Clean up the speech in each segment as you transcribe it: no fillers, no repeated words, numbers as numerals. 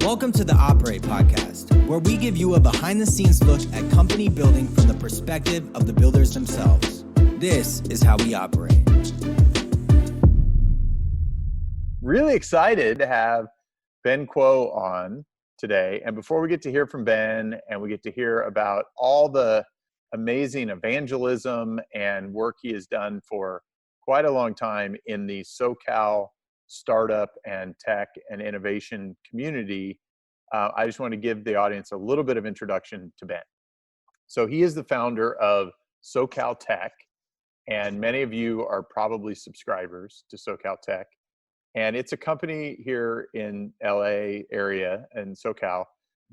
Welcome to the Operate Podcast, where we give you a behind-the-scenes look at company building from the perspective of the builders themselves. This is how we operate. Really excited to have Ben Kuo on today. And before we get to hear from Ben and we get to hear about all the amazing evangelism and work he has done for quite a long time in the SoCal startup and tech and innovation community, I just want to give the audience a little bit of introduction to Ben. So he is the founder of SOCALTECH, and many of you are probably subscribers to SOCALTECH. And it's a company here in LA area and SoCal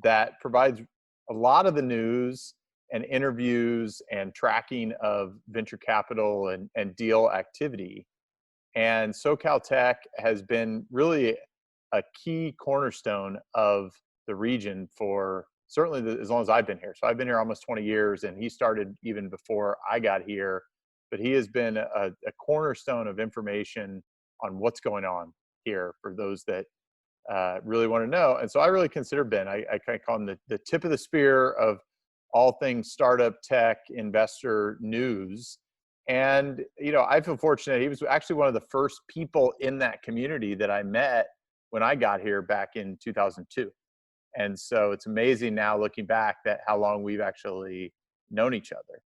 that provides a lot of the news and interviews and tracking of venture capital and deal activity. And SOCALTECH has been really a key cornerstone of the region for certainly as long as I've been here. So I've been here almost 20 years, and he started even before I got here. But he has been a cornerstone of information on what's going on here for those that really want to know. And so I really consider Ben, I kind of call him the tip of the spear of all things startup, tech, investor news. And, you know, I feel fortunate. He was actually one of the first people in that community that I met when I got here back in 2002. And so it's amazing now looking back that how long we've actually known each other.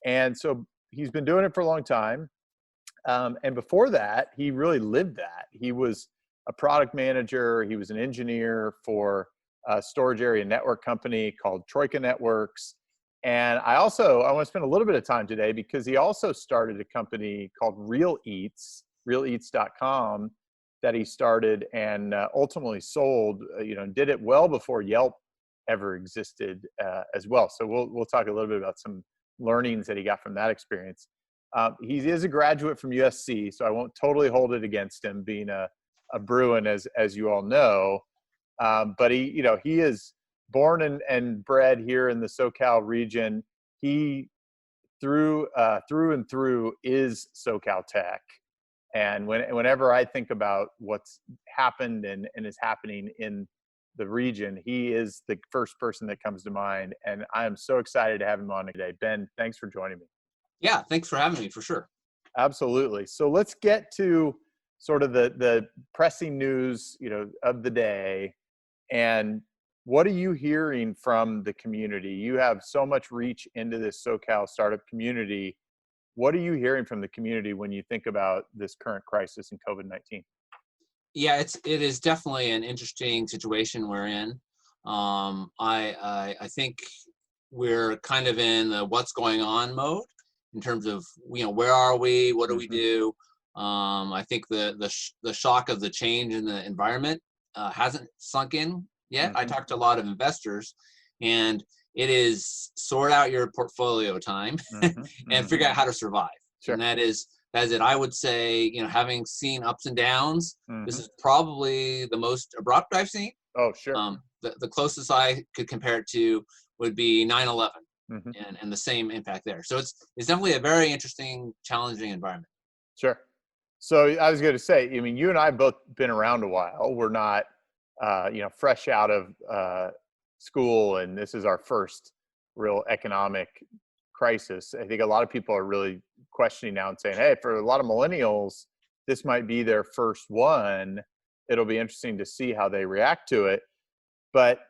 And so he's been doing it for a long time. And before that, he really lived that. He was a product manager. He was an engineer for a storage area network company called Troika Networks. And I want to spend a little bit of time today because he also started a company called Real Eats, realeats.com, that he started and ultimately sold, did it well before Yelp ever existed as well. So we'll talk a little bit about some learnings that he got from that experience. He is a graduate from USC, so I won't totally hold it against him being a Bruin, as you all know. But he is born and bred here in the SoCal region. He through and through is SOCALTECH. And whenever I think about what's happened and is happening in the region, he is the first person that comes to mind. And I am so excited to have him on today. Ben, thanks for joining me. Yeah, thanks for having me, for sure. Absolutely. So let's get to sort of the pressing news, of the day. And what are you hearing from the community? You have so much reach into this SoCal startup community. What are you hearing from the community when you think about this current crisis in COVID-19? Yeah, it is definitely an interesting situation we're in. I think we're kind of in the what's going on mode in terms of, where are we? What do we do? I think the shock of the change in the environment hasn't sunk in yet. I talked to a lot of investors, and it is sort out your portfolio time and figure out how to survive. Sure. And that is it. I would say, having seen ups and downs, this is probably the most abrupt I've seen. Oh, sure. The closest I could compare it to would be 9/11 and the same impact there. So it's definitely a very interesting, challenging environment. Sure. So I was going to say, you and I have both been around a while. We're not, fresh out of school, and this is our first real economic crisis. I think a lot of people are really questioning now and saying, hey, for a lot of millennials, this might be their first one. It'll be interesting to see how they react to it. But,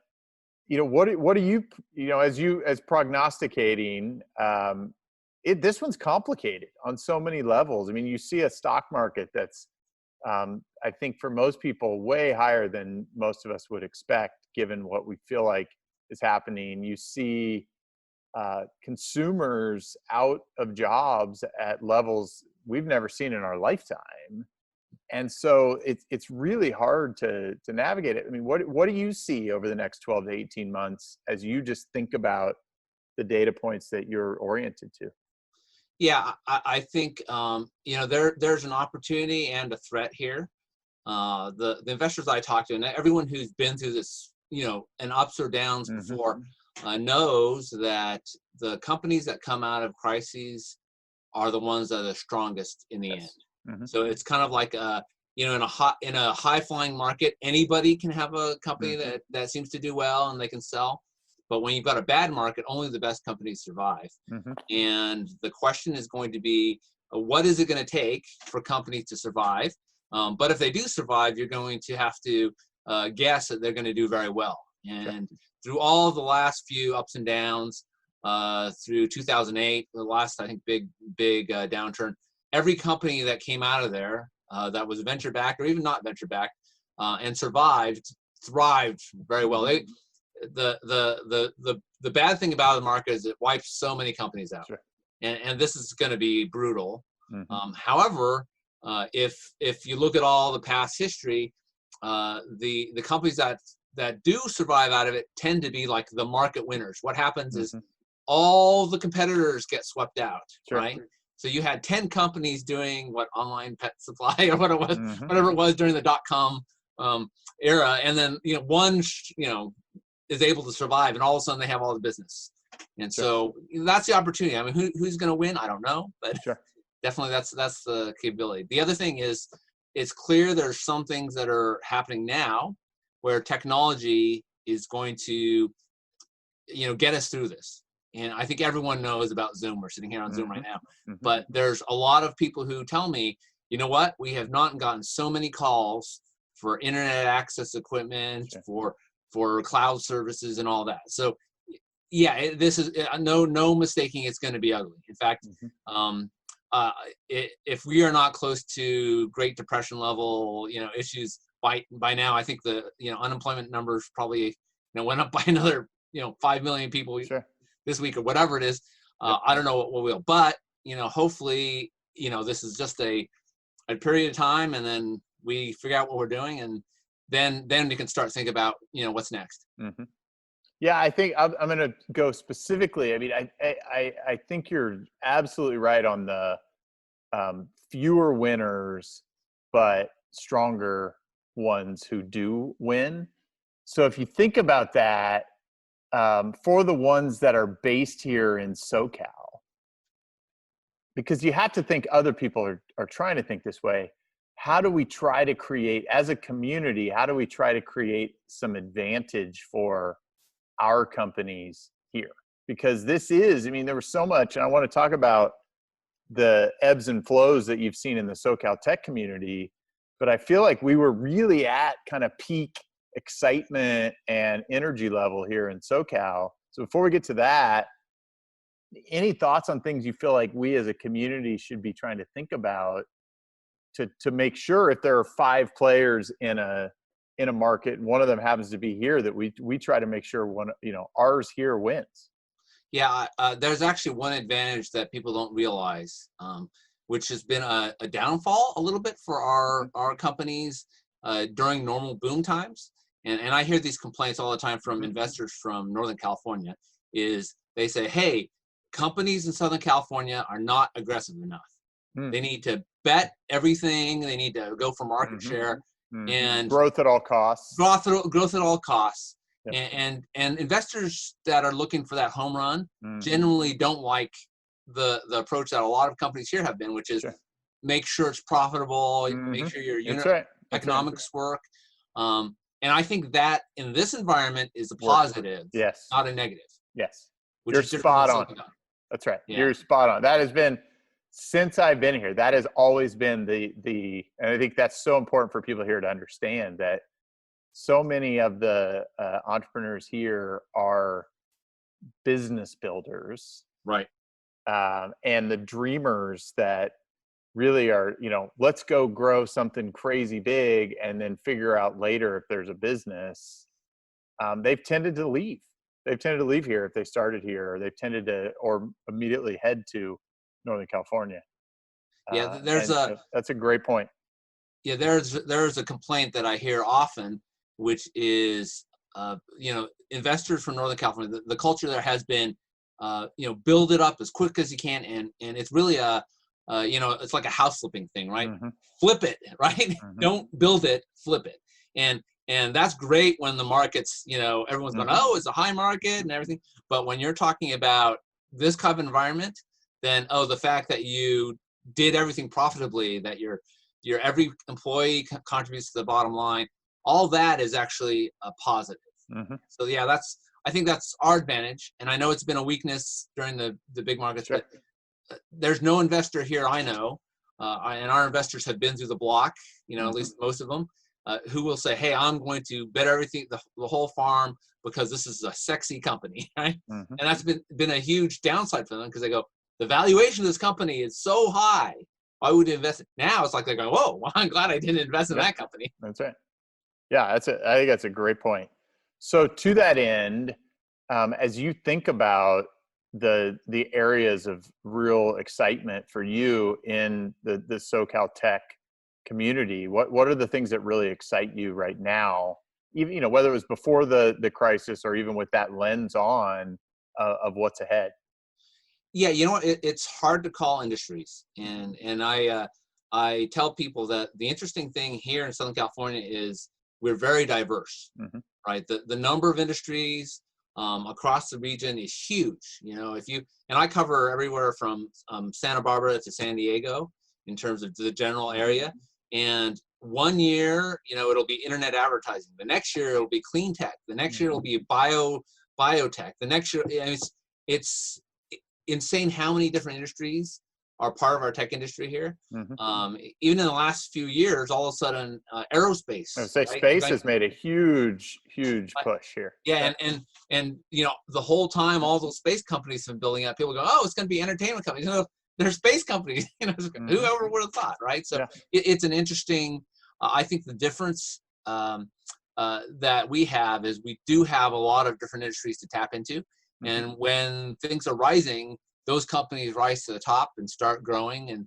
what do you, as prognosticating, this one's complicated on so many levels. You see a stock market that's, I think for most people, way higher than most of us would expect, given what we feel like is happening. You see consumers out of jobs at levels we've never seen in our lifetime. And so it's really hard to navigate it. What do you see over the next 12 to 18 months as you just think about the data points that you're oriented to? Yeah, I think, there's an opportunity and a threat here. The investors I talk to, and everyone who's been through this, and ups or downs before, knows that the companies that come out of crises are the ones that are the strongest in the end. So it's kind of like in a high flying market, anybody can have a company Mhm. that seems to do well and they can sell. But when you've got a bad market, only the best companies survive. Mhm. And the question is going to be, what is it going to take for companies to survive? But if they do survive, you're going to have to guess that they're going to do very well. And through all the last few ups and downs, through 2008, the last, I think, big downturn, every company that came out of there that was venture backed or even not venture backed and survived, thrived very well. The bad thing about the market is it wipes so many companies out, and this is going to be brutal. However, if you look at all the past history, the companies that do survive out of it tend to be like the market winners. What happens is all the competitors get swept out, right? So you had 10 companies doing online pet supply or what it was, whatever it was during the .com era, and then one is able to survive, and all of a sudden they have all the business. And so that's the opportunity. I mean, who's going to win? I don't know, but definitely that's the capability. The other thing is, it's clear there's some things that are happening now where technology is going to, get us through this. And I think everyone knows about Zoom. We're sitting here on Zoom right now. But there's a lot of people who tell me, you know what? We have not gotten so many calls for internet access equipment, for cloud services and all that. So yeah, this is no mistaking it's going to be ugly. In fact, if we are not close to Great Depression level, issues by now, I think the unemployment numbers probably went up by another 5 million people this week or whatever it is. I don't know what will, but hopefully this is just a period of time, and then we figure out what we're doing, and then we can start thinking about what's next. Yeah, I think I'm going to go specifically. I mean, I think you're absolutely right on the fewer winners, but stronger ones who do win. So if you think about that, for the ones that are based here in SoCal, because you have to think other people are trying to think this way. How do we try to create, as a community, how do we try to create some advantage for our companies here? Because this is, there was so much, and I want to talk about the ebbs and flows that you've seen in the SoCal tech community, but I feel like we were really at kind of peak excitement and energy level here in SoCal. So before we get to that, any thoughts on things you feel like we as a community should be trying to think about to make sure, if there are 5 players in a market, one of them happens to be here, that we try to make sure ours here wins? Yeah, there's actually one advantage that people don't realize, which has been a downfall a little bit for our companies during normal boom times. And I hear these complaints all the time from investors from Northern California, is they say, hey, companies in Southern California are not aggressive enough. They need to bet everything. They need to go for market share and growth at all costs. Growth at all costs. Yep. And investors that are looking for that home run generally don't like the approach that a lot of companies here have been, which is make sure it's profitable, make sure your unit economics work. And I think that in this environment is a positive, not a negative. Yes. Which You're is spot on. That's right. Yeah. You're spot on. That has been, since I've been here, that has always been the and I think that's so important for people here to understand, that so many of the entrepreneurs here are business builders, right? And the dreamers that really are, let's go grow something crazy big and then figure out later if there's a business. They've tended to leave. They've tended to leave here if they started here, or they've tended to, or immediately head to Northern California. Yeah, that's a great point. Yeah, there's a complaint that I hear often, which is, investors from Northern California, the culture there has been, build it up as quick as you can. And it's really it's like a house flipping thing, right? Flip it, right? Don't build it, flip it. And that's great when the market's, everyone's going, oh, it's a high market and everything. But when you're talking about this kind of environment, then, the fact that you did everything profitably, that you're your every employee contributes to the bottom line. All that is actually a positive. So yeah, I think that's our advantage. And I know it's been a weakness during the big markets, Sure. but there's no investor here I know, and our investors have been through the block, at least most of them, who will say, hey, I'm going to bet everything, the whole farm, because this is a sexy company, right? And that's been a huge downside for them, because they go, the valuation of this company is so high, why would you invest it? Now it's like they're going, whoa, well, I'm glad I didn't invest in that company. That's right. Yeah, I think that's a great point. So to that end, as you think about the areas of real excitement for you in the SoCal tech community, what are the things that really excite you right now? Even whether it was before the crisis or even with that lens on of what's ahead. Yeah, it's hard to call industries, and I tell people that the interesting thing here in Southern California is we're very diverse, right? The number of industries across the region is huge. And I cover everywhere from Santa Barbara to San Diego in terms of the general area. And one year, it'll be internet advertising. The next year, it'll be clean tech. The next year, it'll be biotech. The next year, it's insane how many different industries are part of our tech industry here. Even in the last few years, all of a sudden, aerospace. I would say space has made a huge push here. Yeah, and the whole time, all those space companies have been building up. People go, oh, it's going to be entertainment companies. They're space companies. Whoever would have thought, right? So it's an interesting. I think the difference that we have is we do have a lot of different industries to tap into, and when things are rising, those companies rise to the top and start growing, and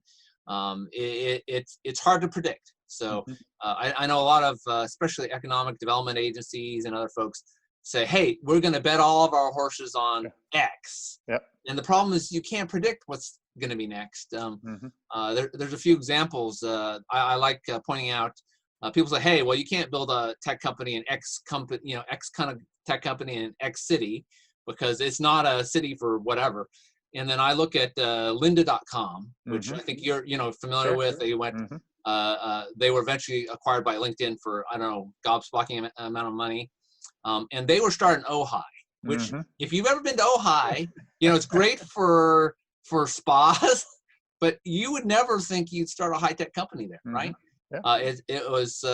it's hard to predict. So I know a lot of, especially economic development agencies and other folks say, hey, we're going to bet all of our horses on X. And the problem is you can't predict what's going to be next. There's a few examples I like pointing out. People say, hey, well, you can't build a tech company in X company, X kind of tech company in X city, because it's not a city for whatever. And then I look at lynda.com, which I think you're familiar with. They went they were eventually acquired by LinkedIn for, I don't know, gobsmacking amount of money. And they were starting Ojai, which if you've ever been to Ojai, it's great for spas, but you would never think you'd start a high-tech company there, right? It was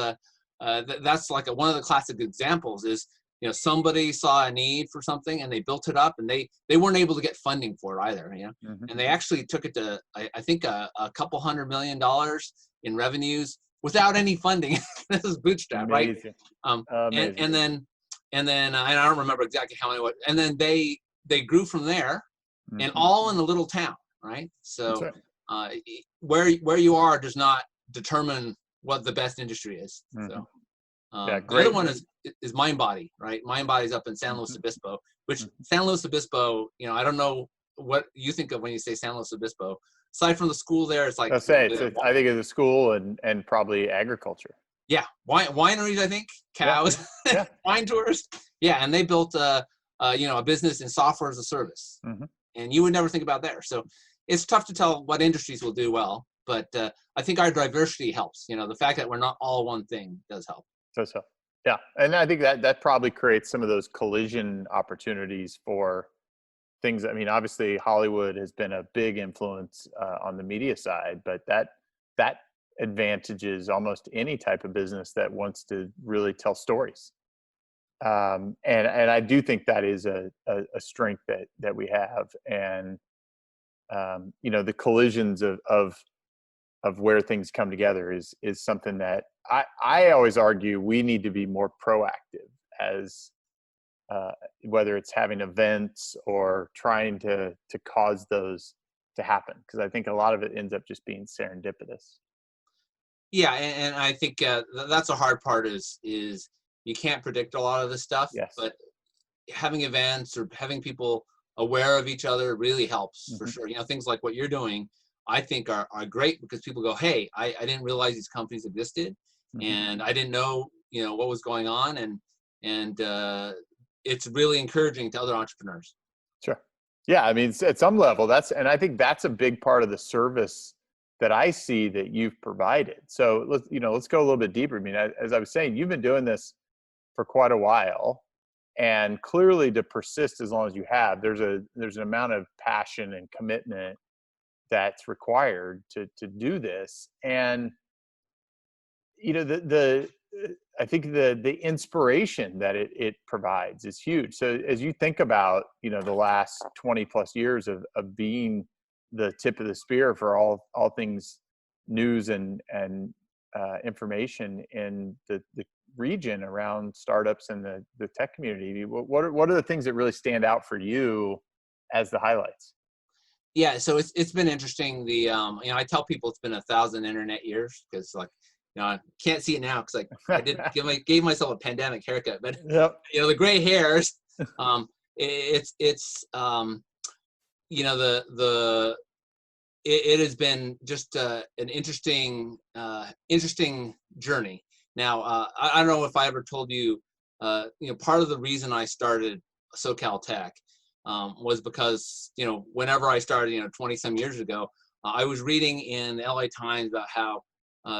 that's like one of the classic examples is, somebody saw a need for something and they built it up, and they weren't able to get funding for it either, and they actually took it to, I think a couple $100 million in revenues without any funding. This is bootstrap, right? And then I don't remember exactly how many, and then they grew from there, and all in a little town, right? So where you are does not determine what the best industry is. So the other one is MindBody, right? MindBody's up in San Luis Obispo, which San Luis Obispo, I don't know what you think of when you say San Luis Obispo. Aside from the school there, it's like I think it's a school and probably agriculture. Yeah, wineries, I think, cows, wine tours. Yeah, and they built a business in software as a service, and you would never think about there. So it's tough to tell what industries will do well, but I think our diversity helps. The fact that we're not all one thing does help. Does help. Yeah, and I think that probably creates some of those collision opportunities for things. I mean, obviously Hollywood has been a big influence on the media side, but that advantages almost any type of business that wants to really tell stories. And I do think that is a strength that we have. And, the collisions of where things come together is something that I always argue we need to be more proactive as whether it's having events or trying to cause those to happen. Because I think a lot of it ends up just being serendipitous. Yeah, and I think that's a hard part is you can't predict a lot of this stuff. Yes. But having events or having people aware of each other really helps for sure. Things like what you're doing, I think are great, because people go, hey, I didn't realize these companies existed, and I didn't know what was going on, and it's really encouraging to other entrepreneurs. Sure. Yeah, I mean, at some level, and I think that's a big part of the service that I see that you've provided. So let's go a little bit deeper. I mean, as I was saying, you've been doing this for quite a while, and clearly to persist as long as you have, there's an amount of passion and commitment that's required to do this. And I think the inspiration that it provides is huge. So as you think about the last 20 plus years of being the tip of the spear for all things news and information in the region around startups and the tech community, what are the things that really stand out for you as the highlights? Yeah, so it's been interesting. I tell people it's been 1,000 internet years, because I can't see it now because I did gave myself a pandemic haircut, but Yep. the gray hairs, it has been just an interesting journey. Now, I don't know if I ever told you, part of the reason I started SOCALTECH was because, whenever I started, 20 some years ago, I was reading in the LA Times about how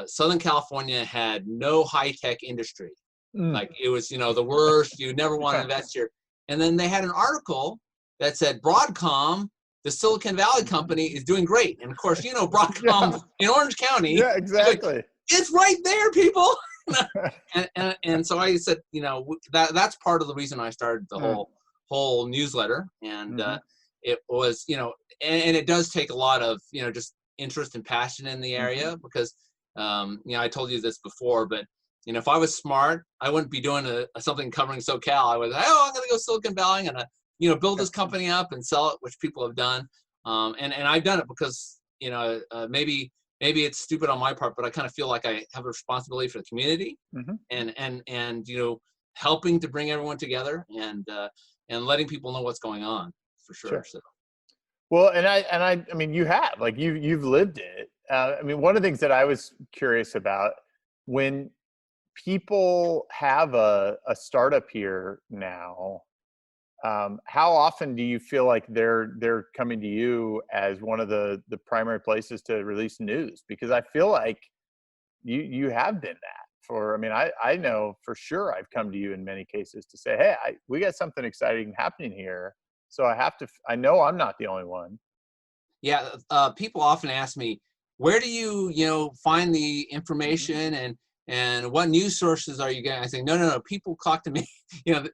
Southern California had no high-tech industry. Like, it was, the worst. You never want to invest here. And then they had an article that said Broadcom, the Silicon Valley company, is doing great. And of course, Broadcom in Orange County. Yeah, exactly. It's right there, people. and so I said, that's part of the reason I started the whole newsletter. And it was, and it does take a lot of, just interest and passion in the area, because I told you this before, but if I was smart, I wouldn't be doing something covering SoCal. I was, I'm going to go Silicon Valley and build this company up and sell it, which people have done. And I've done it because maybe it's stupid on my part, but I kind of feel like I have a responsibility for the community, and helping to bring everyone together and letting people know what's going on, for sure. So. Well, and I mean, you have, you've lived it. I mean, one of the things that I was curious about, when people have a startup here now, how often do you feel like they're coming to you as one of the primary places to release news? Because I feel like you have been that for, I mean, I know for sure I've come to you in many cases to say, hey, we got something exciting happening here. So I know I'm not the only one. Yeah. People often ask me, where do you, find the information, and what news sources are you getting? I say, no, people talk to me.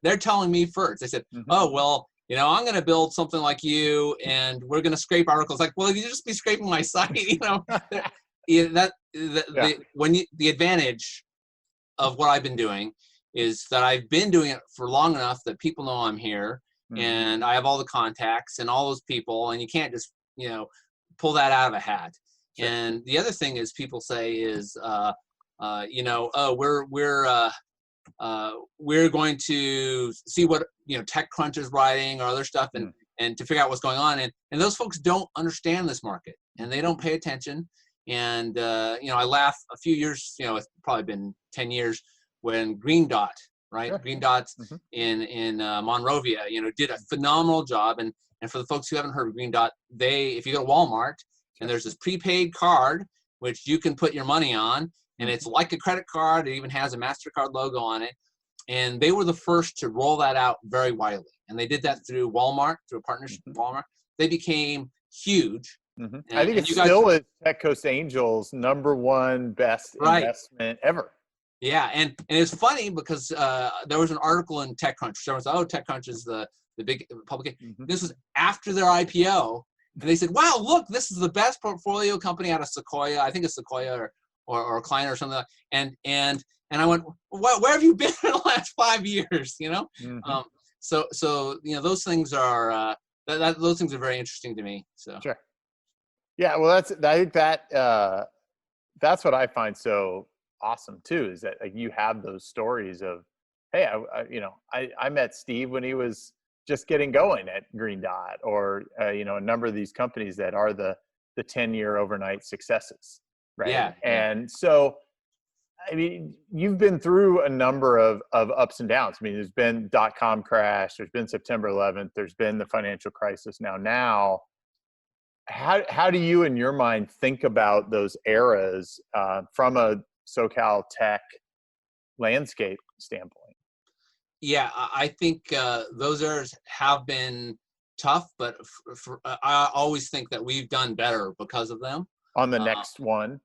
They're telling me first. I said, oh, well, I'm going to build something like you, and we're going to scrape articles. Like, well, you just be scraping my site, The advantage of what I've been doing is that I've been doing it for long enough that people know I'm here, and I have all the contacts and all those people, and you can't just, pull that out of a hat. Sure. And the other thing is, people say is, we're going to see what TechCrunch is writing or other stuff, and to figure out what's going on. And those folks don't understand this market, and they don't pay attention. And I laugh. A few years, it's probably been 10 years, when Green Dot, right? Sure. Green Dot's in Monrovia, did a phenomenal job. And for the folks who haven't heard of Green Dot, if you go to Walmart, and there's this prepaid card which you can put your money on, and it's like a credit card. It even has a MasterCard logo on it. And they were the first to roll that out very widely. And they did that through Walmart, through a partnership with Walmart. They became huge. I think it's still is Tech Coast Angel's #1 best investment ever. Yeah, and it's funny because there was an article in TechCrunch. Someone said, TechCrunch is the big publication. This was after their IPO. And they said, wow, look, this is the best portfolio company out of Sequoia. I think it's Sequoia or a client or something like that. And I went, where have you been in the last 5 years? So those things are those things are very interesting to me. So sure. Yeah, well, I think that's what I find so awesome too, is that you have those stories of, hey, I met Steve when he was just getting going at Green Dot, or a number of these companies that are the 10-year overnight successes, right? Yeah. And so, I mean, you've been through a number of ups and downs. I mean, there's been .com crash, there's been September 11th, there's been the financial crisis now. how do you, in your mind, think about those eras from a SoCal tech landscape standpoint? Yeah, I think those eras have been tough, but I always think that we've done better because of them. On the Uh, next one?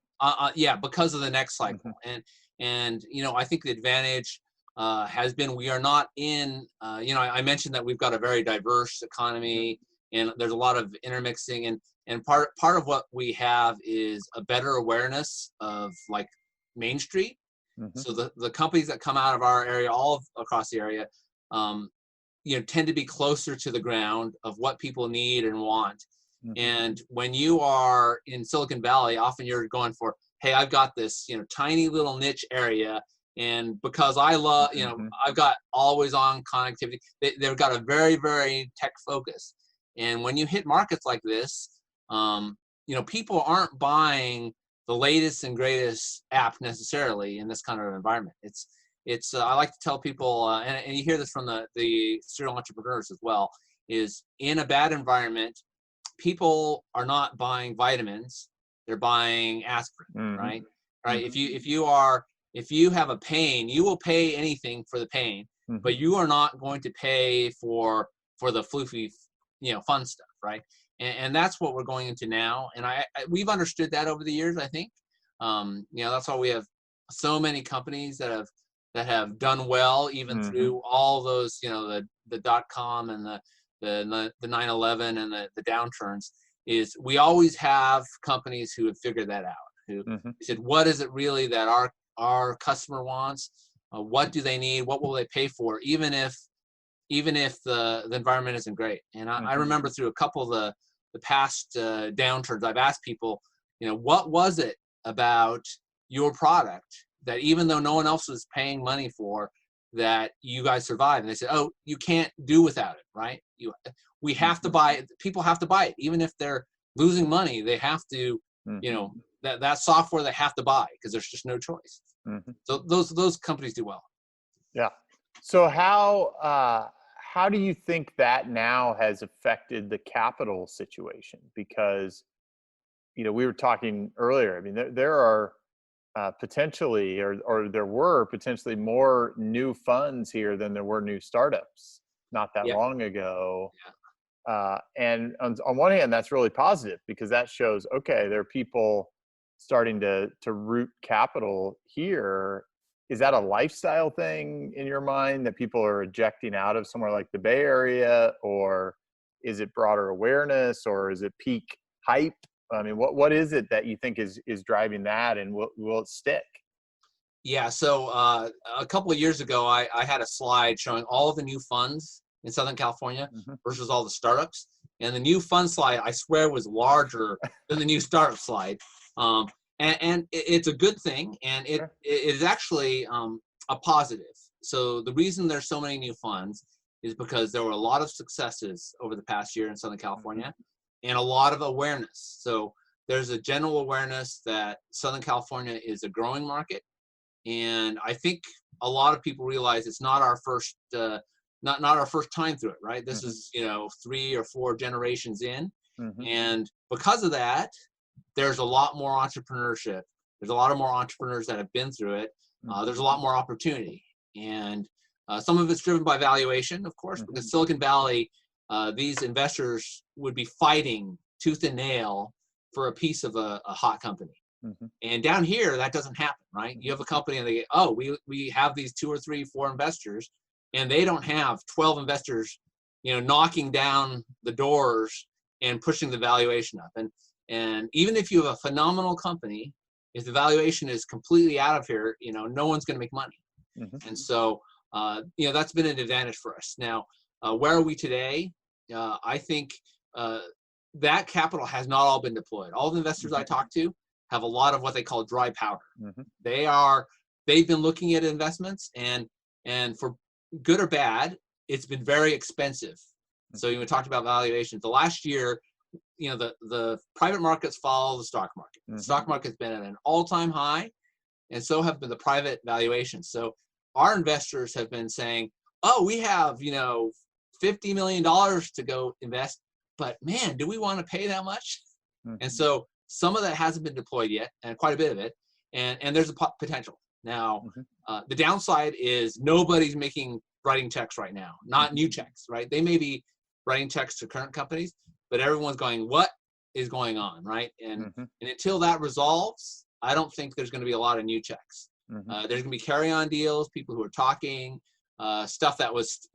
yeah, because of the next cycle, Mhm. and I think the advantage has been we are not in. I mentioned that we've got a very diverse Mhm. economy, and there's a lot of intermixing, and part of what we have is a better awareness of like Main Street. Mhm. So the companies that come out of our area, across the area, um, tend to be closer to the ground of what people need and want. Mhm. And when you are in Silicon Valley, often you're going for, hey, I've got this, tiny little niche area. And because I love, Mhm. I've got always on connectivity, they've got a very, very tech focus. And when you hit markets like this, people aren't buying the latest and greatest app necessarily in this kind of environment. It's I like to tell people, and you hear this from the serial entrepreneurs as well, is in a bad environment, people are not buying vitamins, they're buying aspirin, Mhm. right? Right. Mhm. If you have a pain, you will pay anything for the pain, Mhm. but you are not going to pay for the floofy, fun stuff, right? And that's what we're going into now. And we've understood that over the years, I think. That's why we have so many companies that have done well even Mhm. through all those, the .com and the 9/11 and the downturns. Is we always have companies who have figured that out, who Mhm. said, what is it really that our customer wants? What do they need? What will they pay for? Even if the environment isn't great. And I Mhm. remember through a couple of the past downturns, I've asked people, what was it about your product that even though no one else was paying money for, that you guys survived? And they said, oh, you can't do without it, right? We have to Mhm. buy it. People have to buy it. Even if they're losing money, they have to, Mhm. that software they have to buy because there's just no choice. Mhm. So those companies do well. Yeah. So how do you think that now has affected the capital situation? Because we were talking earlier. I mean, there are potentially, or there were potentially more new funds here than there were new startups not that Yeah. long ago. Yeah. And on one hand, that's really positive because that shows, okay, there are people starting to root capital here. Is that a lifestyle thing in your mind that people are ejecting out of somewhere like the Bay Area, or is it broader awareness, or is it peak hype? I mean, what is it that you think is driving that, and will it stick? Yeah, so a couple of years ago, I had a slide showing all of the new funds in Southern California Hmm. versus all the startups. And the new fund slide, I swear, was larger than the new startup slide. Um, and it's a good thing, and it Sure. it is actually a positive. So the reason there's so many new funds is because there were a lot of successes over the past year in Southern Hmm. California, and a lot of awareness. So there's a general awareness that Southern California is a growing market, and I think a lot of people realize it's not our first not our first time through it, right? This Hmm. is 3 or 4 generations in, Hmm. and because of that, there's a lot more entrepreneurship. There's a lot of more entrepreneurs that have been through it. Hmm. There's a lot more opportunity, and some of it's driven by valuation, of course, Hmm. because Silicon Valley, these investors would be fighting tooth and nail for a piece of a hot company. Hmm. And down here, that doesn't happen, right? You have a company and they go, oh, we have these 2 or 3, 4 investors, and they don't have 12 investors, knocking down the doors and pushing the valuation up. And even if you have a phenomenal company, if the valuation is completely out of here, no one's going to make money. Hmm. And so, that's been an advantage for us. Now, where are we today? I think uh, that capital has not all been deployed. All the investors I talk to have a lot of what they call dry powder. Hmm. They've been looking at investments, and for good or bad, it's been very expensive. So you talked about valuations. The last year, the private markets follow the stock market. The Hmm. stock market's been at an all-time high, and so have been the private valuations. So our investors have been saying, oh, we have, $50 million to go invest, but man, do we want to pay that much? And so some of that hasn't been deployed yet, and quite a bit of it, and there's a potential. Now, the downside is nobody's writing checks right now, not new checks, right? They may be writing checks to current companies, but everyone's going, what is going on, right? And until that resolves, I don't think there's going to be a lot of new checks. There's going to be carry-on deals, people who are talking, stuff that was,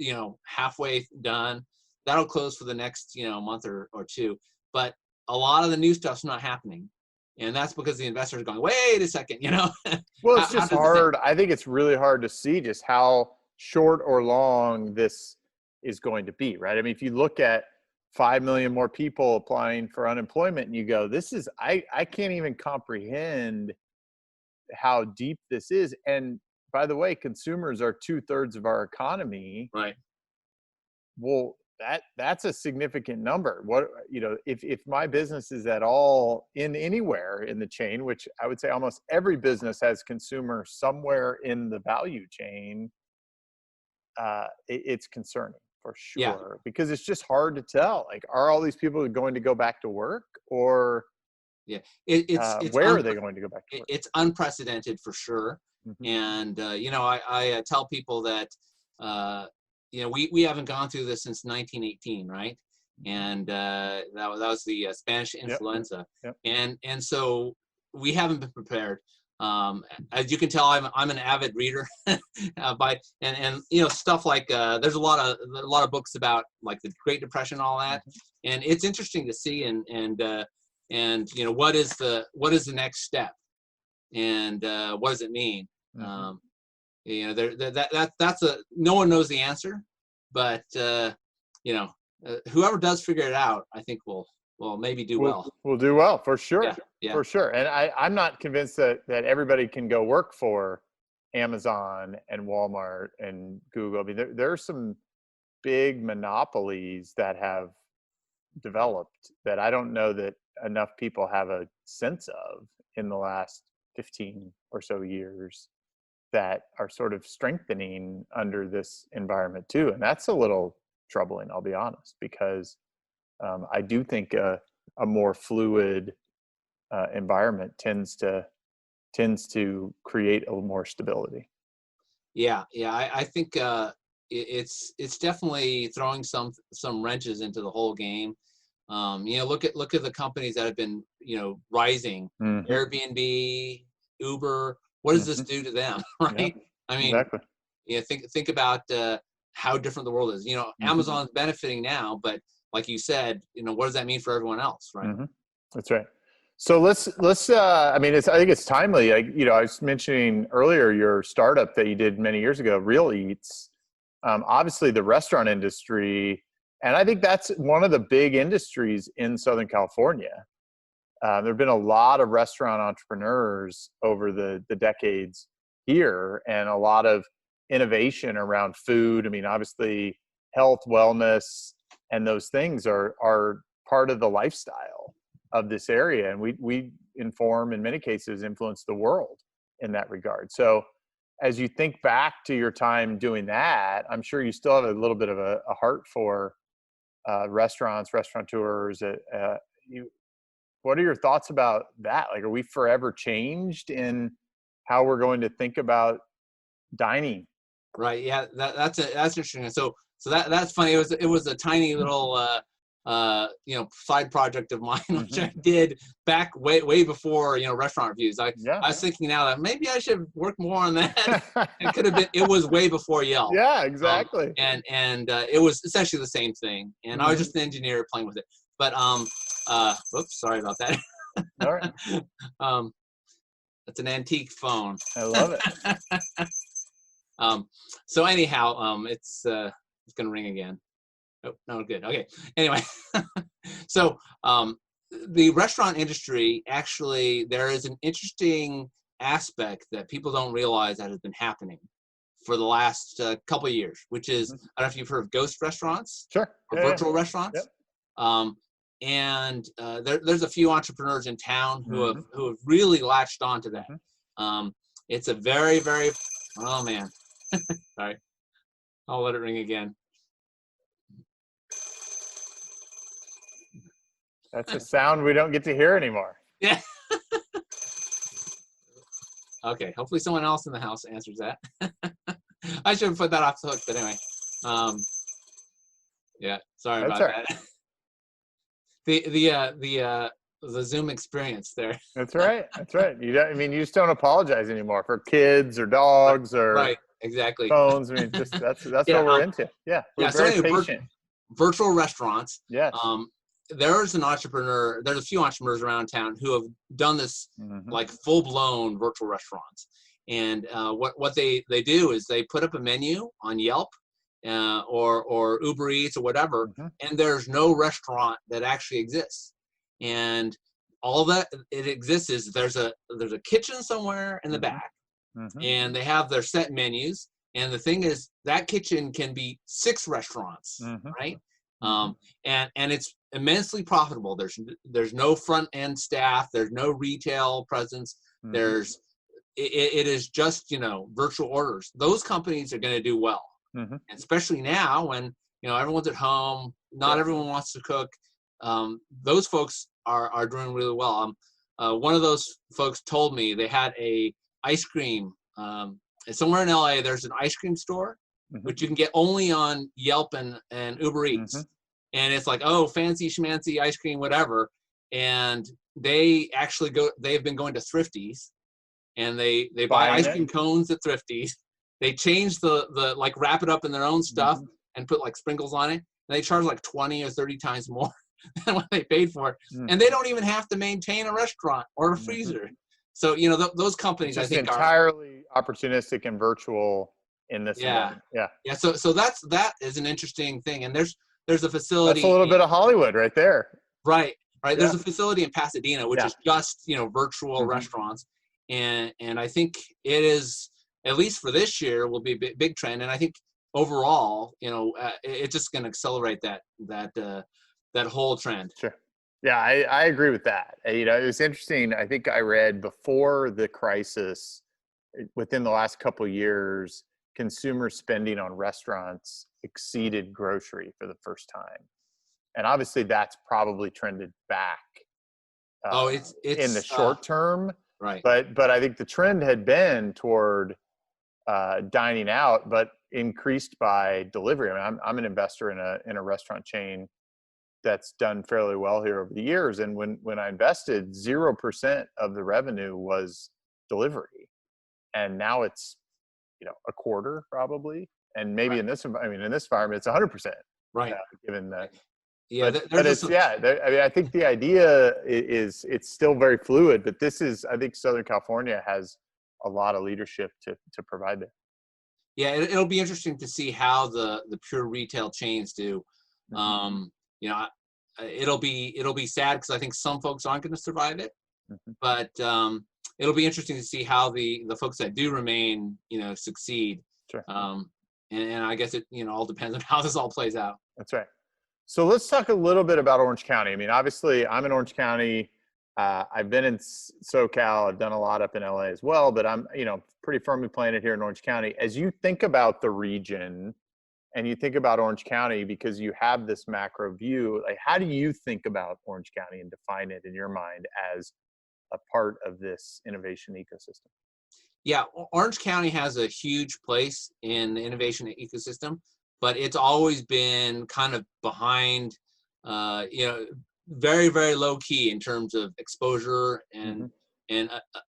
halfway done. That'll close for the next, month or two. But a lot of the new stuff's not happening. And that's because the investors are going, wait a second, Well, it's just hard. I think it's really hard to see just how short or long this is going to be, right? I mean, if you look at 5 million more people applying for unemployment and you go, I can't even comprehend how deep this is. And by the way, consumers are 2/3 of our economy. Right. Well, that's a significant number. What, if my business is at all in anywhere in the chain, which I would say almost every business has consumer somewhere in the value chain, it's concerning for sure, because it's just hard to tell. Like, are all these people going to go back to work, or it's where are they going to go back to work? It's unprecedented for sure. And I tell people that we haven't gone through this since 1918, right? And that was the Spanish influenza. Yep. And so we haven't been prepared. As you can tell, I'm an avid reader, stuff like there's a lot of books about like the Great Depression, all that, and it's interesting to see and what is the next step, and what does it mean? That's no one knows the answer, but whoever does figure it out, I think will maybe do well. We'll do well for sure. Yeah. For sure. And I'm not convinced that everybody can go work for Amazon and Walmart and Google. I mean, there are some big monopolies that have developed that I don't know that enough people have a sense of in the last 15 or so years, that are sort of strengthening under this environment too. And that's a little troubling, I'll be honest, because I do think a more fluid environment tends to create a little more stability. Yeah. I think it's definitely throwing some wrenches into the whole game. Look at the companies that have been rising. Airbnb, Uber. What does this do to them, right? Yeah, I mean, exactly. Think about how different the world is. Amazon's benefiting now, but like you said, what does that mean for everyone else, right? That's right. So let's. I think it's timely. I was mentioning earlier your startup that you did many years ago, Real Eats. Obviously, the restaurant industry, and I think that's one of the big industries in Southern California. There have been a lot of restaurant entrepreneurs over the decades here, and a lot of innovation around food. I mean, obviously, health, wellness, and those things are part of the lifestyle of this area. And we inform, in many cases, influence the world in that regard. So as you think back to your time doing that, I'm sure you still have a little bit of a heart for restaurants, restaurateurs. What are your thoughts about that? Like, are we forever changed in how we're going to think about dining? Right. Yeah. That's interesting. So that's funny. It was a tiny little side project of mine, which I did back way before restaurant reviews. I was thinking now that maybe I should work more on that. It could have been. It was way before Yelp. Yeah, exactly. And it was essentially the same thing. And I was just an engineer playing with it. But whoops, sorry about that. All right. It's an antique phone. I love it. So anyhow, it's gonna ring again. Oh, no, good. Okay. Anyway, so the restaurant industry, actually, there is an interesting aspect that people don't realize that has been happening for the last couple of years, which is, I don't know if you've heard of ghost restaurants. Sure. Or virtual restaurants. Yep. And there's a few entrepreneurs in town who have really latched onto that. It's a very, very, oh man, sorry, I'll let it ring again. That's a sound we don't get to hear anymore. Yeah. Okay. Hopefully someone else in the house answers that. I should have put that off the hook, but anyway. Yeah. Sorry That's about all right. that. The Zoom experience there. That's right. That's right. You don't, I mean, you just don't apologize anymore for kids or dogs or Right. Exactly. phones. I mean, just that's Yeah, what we're into. Yeah. We're Yeah. So very anyway, patient. virtual restaurants. Yes. There's a few entrepreneurs around town who have done this like full-blown virtual restaurants. And what they do is they put up a menu on Yelp or Uber Eats or whatever, and there's no restaurant that actually exists. And all that it exists is there's a kitchen somewhere in the back, and they have their set menus. And the thing is, that kitchen can be 6 restaurants, right? And it's immensely profitable. There's no front end staff. There's no retail presence. It is just, virtual orders. Those companies are going to do well, and especially now when everyone's at home. Not everyone wants to cook. Those folks are doing really well. One of those folks told me they had a ice cream. Somewhere in LA, there's an ice cream store, which you can get only on Yelp and Uber Eats. And it's like, oh, fancy schmancy ice cream, whatever. And they actually they've been going to Thrifties, and they buy ice cream cones at Thrifties. They change the like, wrap it up in their own stuff and put like sprinkles on it. And they charge like 20 or 30 times more than what they paid for it. And they don't even have to maintain a restaurant or a freezer. So, those companies, I think, entirely opportunistic and virtual in this. Yeah. So that is an interesting thing. And there's a facility. That's a little bit of Hollywood right there. Right. There's a facility in Pasadena, which is just, virtual restaurants. And I think it is, at least for this year, will be a big trend. And I think overall, it's just going to accelerate that whole trend. Sure. Yeah, I agree with that. It was interesting. I think I read before the crisis, within the last couple of years, consumer spending on restaurants exceeded grocery for the first time. And obviously that's probably trended back it's in the short term. Right. But I think the trend had been toward dining out, but increased by delivery. I mean, I'm an investor in a restaurant chain that's done fairly well here over the years. And when I invested, 0% of the revenue was delivery. And now it's, a quarter probably. And maybe in this environment, it's 100%. Right. Given that. Yeah. I think the idea is it's still very fluid, but I think Southern California has a lot of leadership to provide that. Yeah. It'll be interesting to see how the pure retail chains do. It'll be sad because I think some folks aren't going to survive it, but it'll be interesting to see how the folks that do remain, succeed. Sure. And I guess it, all depends on how this all plays out. That's right. So let's talk a little bit about Orange County. I mean, obviously I'm in Orange County. I've been in SoCal. I've done a lot up in LA as well, but I'm, pretty firmly planted here in Orange County. As you think about the region and you think about Orange County, because you have this macro view, like, how do you think about Orange County and define it in your mind as a part of this innovation ecosystem? Yeah, Orange County has a huge place in the innovation ecosystem, but it's always been kind of behind, very, very low key in terms of exposure and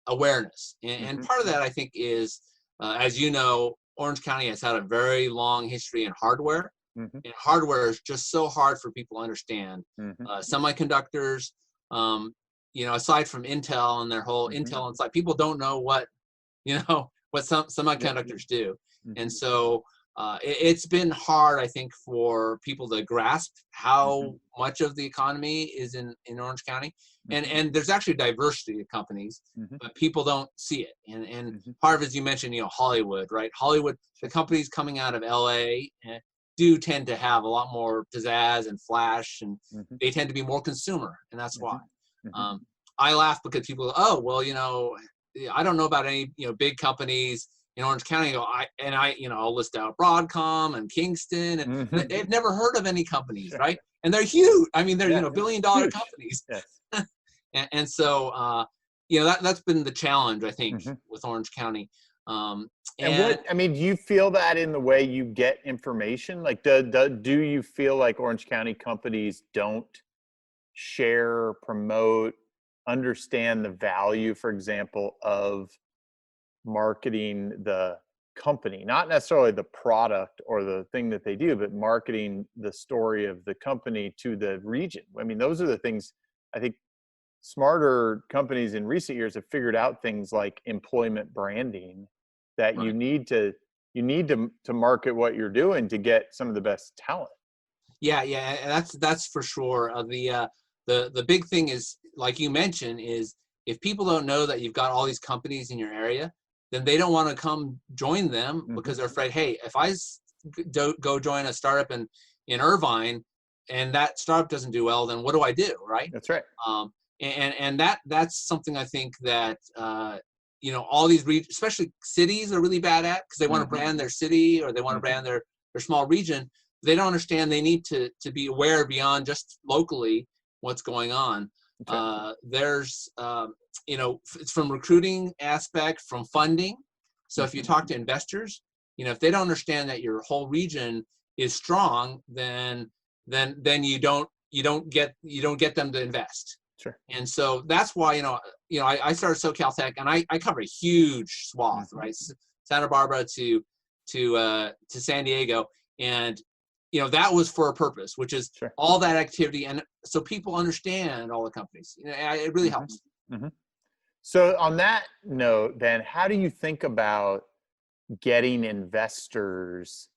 awareness. And part of that, I think, is, as you know, Orange County has had a very long history in hardware, and hardware is just so hard for people to understand. Semiconductors, aside from Intel and their whole Intel Inside, people don't know what some semiconductors do. And so it's been hard, I think, for people to grasp how much of the economy is in Orange County. And there's actually diversity of companies, but people don't see it. And part of it, as you mentioned, Hollywood, right? Hollywood, the companies coming out of LA do tend to have a lot more pizzazz and flash, and they tend to be more consumer, and that's why. I laugh because people go, oh, well, I don't know about any, big companies, in Orange County, I'll list out Broadcom and Kingston, and they've never heard of any companies, right? And they're huge. I mean, they're $1 billion companies. Yes. and so that's been the challenge, I think, with Orange County. And what, I mean, do you feel that in the way you get information? Like, do you feel like Orange County companies don't share, promote, understand the value, for example, of marketing the company, not necessarily the product or the thing that they do, but marketing the story of the company to the region? I mean, those are the things I think smarter companies in recent years have figured out, things like employment branding, that Right. you need to market what you're doing to get some of the best talent. Yeah, that's for sure. The big thing is, like you mentioned, is if people don't know that you've got all these companies in your area, then they don't want to come join them because they're afraid, hey, if I go join a startup in Irvine and that startup doesn't do well, then what do I do, right? That's right. And that's something I think that all these especially cities are really bad at, because they want to brand their city, or they want to brand their small region. They don't understand they need to be aware beyond just locally what's going on. Okay. There's it's from recruiting aspect, from funding. So if you talk to investors, if they don't understand that your whole region is strong, then you don't get them to invest. Sure. And so that's why I started SoCalTech, and I cover a huge swath, right? Santa Barbara to San Diego, and that was for a purpose, which is all that activity, and so people understand all the companies. It really helps. So on that note, then, how do you think about getting investors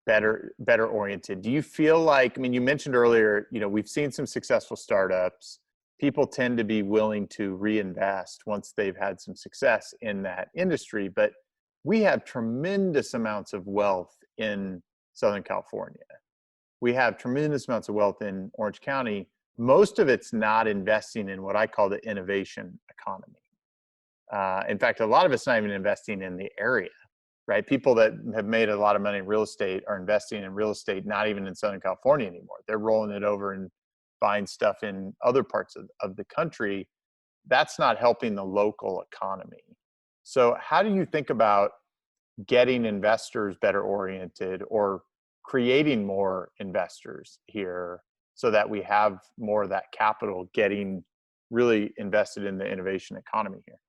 better oriented? Do you feel like, I mean, you mentioned earlier, we've seen some successful startups. People tend to be willing to reinvest once they've had some success in that industry, but we have tremendous amounts of wealth in Southern California. We have tremendous amounts of wealth in Orange County. Most of it's not investing in what I call the innovation economy. In fact, a lot of it's not even investing in the area, right? People that have made a lot of money in real estate are investing in real estate, not even in Southern California anymore. They're rolling it over and buying stuff in other parts of the country. That's not helping the local economy. So how do you think about getting investors better oriented, or creating more investors here, so that we have more of that capital getting really invested in the innovation economy here?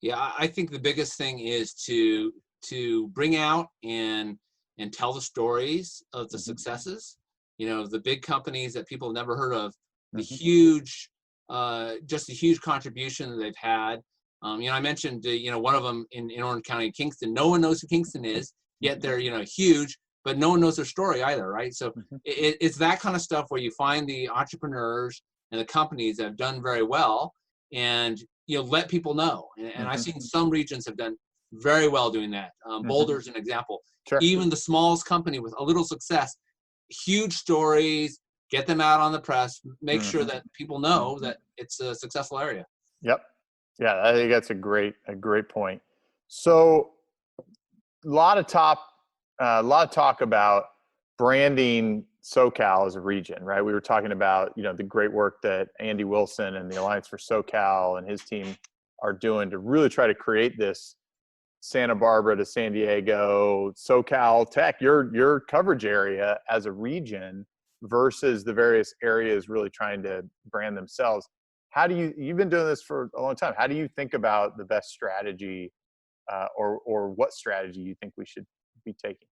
Yeah, I think the biggest thing is to bring out and tell the stories of the successes. The big companies that people have never heard of, the huge, just a huge contribution that they've had. I mentioned, one of them in Orange County, Kingston. No one knows who Kingston is, yet they're, huge, but no one knows their story either, right? So it's that kind of stuff where you find the entrepreneurs and the companies that have done very well, and let people know. And I've seen some regions have done very well doing that. Boulder's an example. Sure. Even the smallest company with a little success, huge stories, get them out on the press, make sure that people know that it's a successful area. Yep. Yeah, I think that's a great point. So a lot of talk about branding SoCal as a region, right? We were talking about, the great work that Andy Wilson and the Alliance for SoCal and his team are doing to really try to create this Santa Barbara to San Diego, SoCalTech, your coverage area as a region, versus the various areas really trying to brand themselves. You've been doing this for a long time. How do you think about the best strategy, or what strategy you think we should be taking?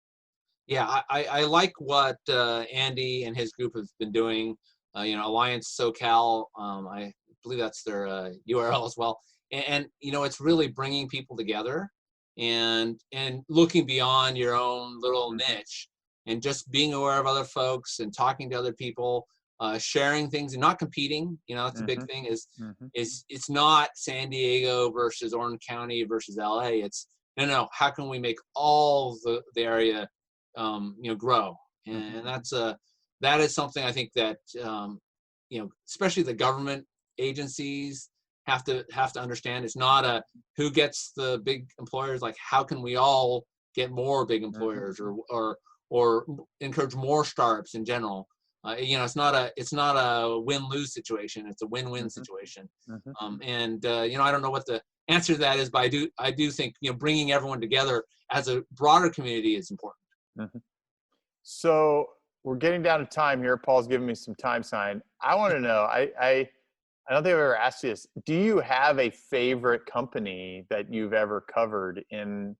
Yeah, I like what Andy and his group have been doing. Alliance SoCal, I believe that's their URL as well. And it's really bringing people together and looking beyond your own little niche, and just being aware of other folks and talking to other people, sharing things and not competing. That's a big thing. It's not San Diego versus Orange County versus LA. It's no. How can we make all the area grow? And that is something I think that especially the government agencies have to understand. It's not a who gets the big employers. Like, how can we all get more big employers, or encourage more startups in general? It's not a win-lose situation. It's a win-win situation. And I don't know what the answer to that is, but I do think bringing everyone together as a broader community is important. So we're getting down to time here. Paul's giving me some time sign. I want to know. I don't think I've ever asked you this. Do you have a favorite company that you've ever covered in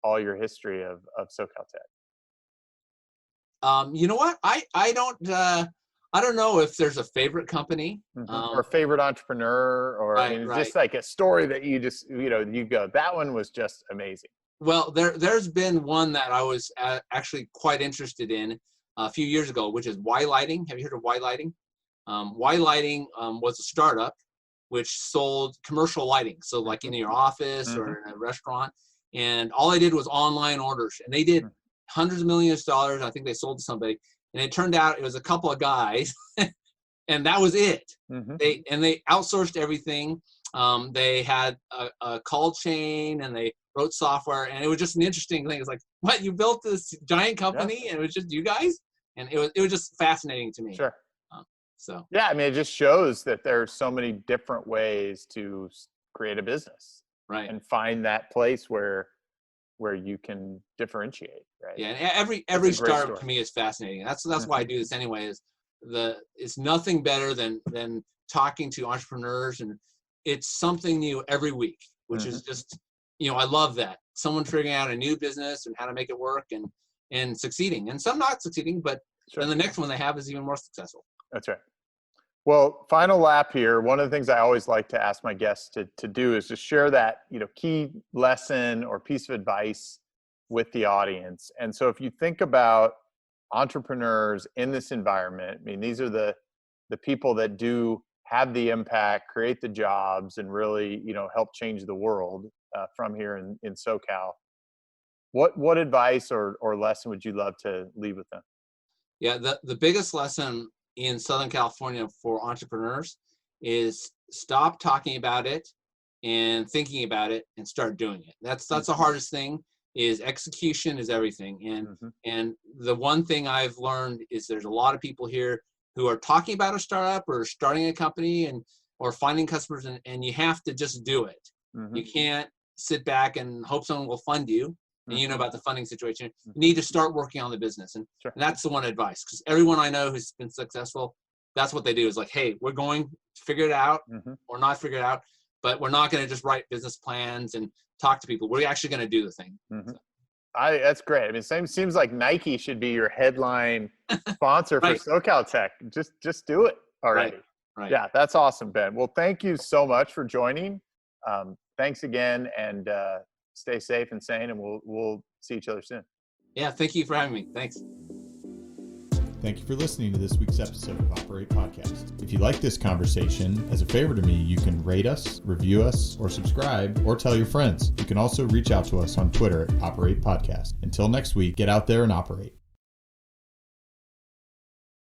all your history of SoCalTech? You know what? I don't know if there's a favorite company or a favorite entrepreneur, or I mean, just like a story that you just you go, that one was just amazing. Well, there's been one that I was actually quite interested in a few years ago, which is Y Lighting. Have you heard of Y Lighting? Y Lighting was a startup which sold commercial lighting, so like in your office or in a restaurant. And all I did was online orders, and they did hundreds of millions of dollars. I think they sold to somebody, and it turned out it was a couple of guys, and that was it. They outsourced everything. They had a call chain, and they wrote software, and it was just an interesting thing. It's like, what, you built this giant company, and it was just you guys? And it was just fascinating to me. Sure. So yeah, I mean, it just shows that there's so many different ways to create a business, right? And find that place where you can differentiate, right? Yeah, and every startup to me is fascinating. That's why I do this anyway. It's nothing better than talking to entrepreneurs, and it's something new every week, which is just I love that someone figuring out a new business and how to make it work and succeeding, and some not succeeding, but then the next one they have is even more successful. That's right. Well, final lap here. One of the things I always like to ask my guests to do is to share that, key lesson or piece of advice with the audience. And so if you think about entrepreneurs in this environment, I mean, these are the people that do have the impact, create the jobs, and really, help change the world from here in SoCal. What advice or lesson would you love to leave with them? Yeah, the biggest lesson in Southern California for entrepreneurs is stop talking about it and thinking about it and start doing it. That's the hardest thing. Is execution is everything. And the one thing I've learned is there's a lot of people here who are talking about a startup or starting a company or finding customers, and you have to just do it. You can't sit back and hope someone will fund you. And about the funding situation. You need to start working on the business. And that's the one advice, because everyone I know who's been successful, that's what they do, is like, hey, we're going to figure it out or not figure it out, but we're not going to just write business plans and talk to people. We're actually going to do the thing. So. That's great. I mean, seems like Nike should be your headline sponsor for SoCalTech. Just do it already. Right. Yeah, that's awesome, Ben. Well, thank you so much for joining. Thanks again, and stay safe and sane, and we'll see each other soon. Yeah, thank you for having me. Thanks. Thank you for listening to this week's episode of Operate Podcast. If you like this conversation, as a favor to me, you can rate us, review us, or subscribe, or tell your friends. You can also reach out to us on Twitter at Operate Podcast. Until next week, get out there and operate.